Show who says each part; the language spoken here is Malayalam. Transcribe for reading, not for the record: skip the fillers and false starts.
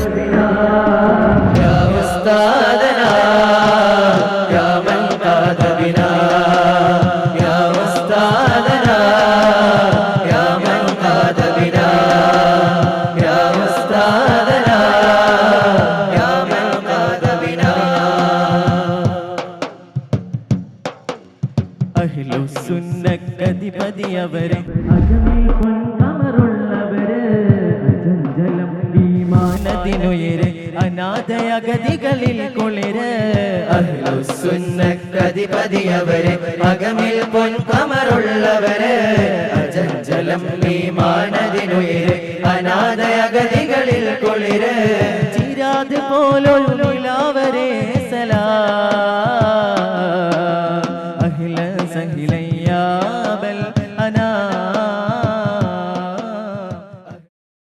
Speaker 1: يا أستاذنا يا من قاد بنا يا أستاذنا يا من قاد بنا يا أستاذنا يا من قاد بنا أهل السنة കതിപതിയവരെ അജമിൽ പൊൻകമറുള്ളവരെ അജഞ്ചലം ഈമാനത്തിനുയരെ അനാഥയഗതികളിൽ കുളിര് അഹ്ലുസുന്ന കതിപതിയവരെ അകമിൽ പൊൻകമറുള്ളവരെ അജഞ്ചലം ഈമാനത്തിനുയരെ അനാഥയഗതികളിൽ കുളിര് ചിരാത് പോലൊരു നിലാവരെ